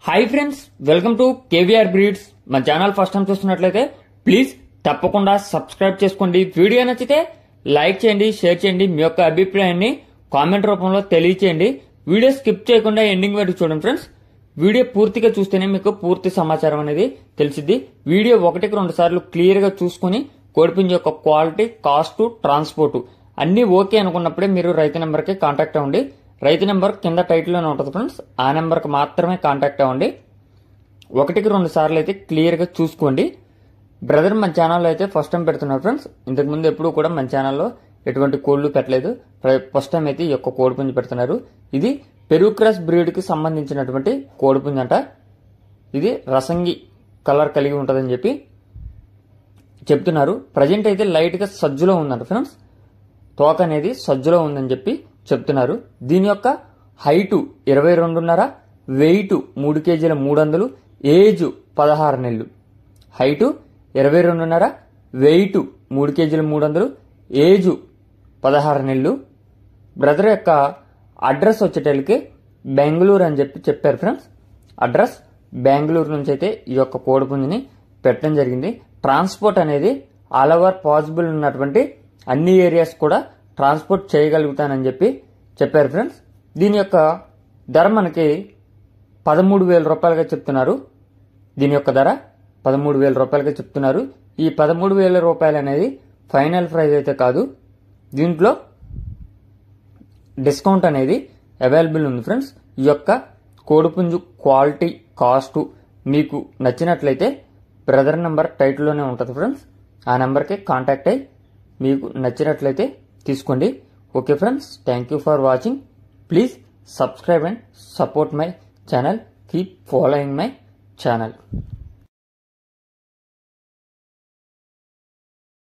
Hi friends, welcome to KVR breeds. మన channel first time చూస్తున్నట్లయితే please తప్పకుండా సబ్స్క్రైబ్ చేసుకోండి. వీడియో నచ్చితే లైక్ చేయండి, షేర్ చేయండి. మీ యొక్క అభిప్రాయాన్ని కామెంట్ రూపంలో తెలియచేయండి. వీడియో స్కిప్ చేయకుండా ఎండింగ్ వరకు చూడండి ఫ్రెండ్స్. వీడియో పూర్తిగా చూస్తేనే మీకు పూర్తి సమాచారం అనేది తెలిసిద్ది. వీడియో 1-2 సార్లు క్లియర్ గా చూసుకుని కోడిపుంజు యొక్క క్వాలిటీ, కాస్ట్, ట్రాన్స్పోర్ట్ అన్ని ఓకే అనుకున్నప్పుడే మీరు రైతు నెంబర్ కి కాంటాక్ట్ అవ్వండి. రైతు నెంబర్ కింద టైటిల్ లోనే ఉంటుంది ఫ్రెండ్స్. ఆ నెంబర్ కి మాత్రమే కాంటాక్ట్ అవ్వండి. 1-2 సార్లు అయితే క్లియర్ గా చూసుకోండి. బ్రదర్ మన ఛానల్లో అయితే ఫస్ట్ టైం పెడుతున్నారు ఫ్రెండ్స్. ఇంతకు ముందు ఎప్పుడు కూడా మన ఛానల్లో ఎటువంటి కోళ్లు పెట్టలేదు. ఫస్ట్ టైం అయితే ఈ యొక్క కోడిపుంజు పెడుతున్నారు. ఇది పెరుగు క్రాస్ బ్రీడ్ కి సంబంధించినటువంటి కోడిపుంజు అంట. ఇది రసంగి కలర్ కలిగి ఉంటుందని చెప్పి చెప్తున్నారు. ప్రజెంట్ అయితే లైట్ గా సజ్జులో ఉందంట ఫ్రెండ్స్. తోక అనేది సజ్జులో ఉందని చెప్పి చెప్తున్నారు. దీని యొక్క హైటు 22.5, వెయిట్ 3 కేజీల 300, ఏజ్ 16 నెలలు. హైటు 22.5, వెయిట్ 3 కేజీల 300, ఏజ్ 16 నెలలు. బ్రదర్ యొక్క అడ్రస్ వచ్చేటప్పటికి బెంగళూరు అని చెప్పి చెప్పారు ఫ్రెండ్స్. అడ్రస్ బెంగళూరు నుంచి అయితే ఈ యొక్క కోడిపుంజుని పెట్టడం జరిగింది. ట్రాన్స్పోర్ట్ అనేది ఆల్ ఓవర్ పాసిబుల్ ఉన్నటువంటి అన్ని ఏరియాస్ కూడా ట్రాన్స్పోర్ట్ చేయగలుగుతానని చెప్పి చెప్పారు ఫ్రెండ్స్. దీని యొక్క ధర మనకి 13,000 రూపాయలుగా చెప్తున్నారు. దీని యొక్క ధర 13,000 రూపాయలుగా చెప్తున్నారు. ఈ 13,000 రూపాయలు అనేది ఫైనల్ ప్రైస్ అయితే కాదు. దీంట్లో డిస్కౌంట్ అనేది అవైలబుల్ ఉంది ఫ్రెండ్స్. ఈ యొక్క కోడిపుంజు క్వాలిటీ, కాస్ట్ మీకు నచ్చినట్లయితే బ్రదర్ నెంబర్ టైటిల్లోనే ఉంటుంది ఫ్రెండ్స్. ఆ నెంబర్కి కాంటాక్ట్ అయ్యి మీకు నచ్చినట్లయితే తీసుకోండి. Okay friends, thank you for watching. Please subscribe and support my channel. Keep following my channel.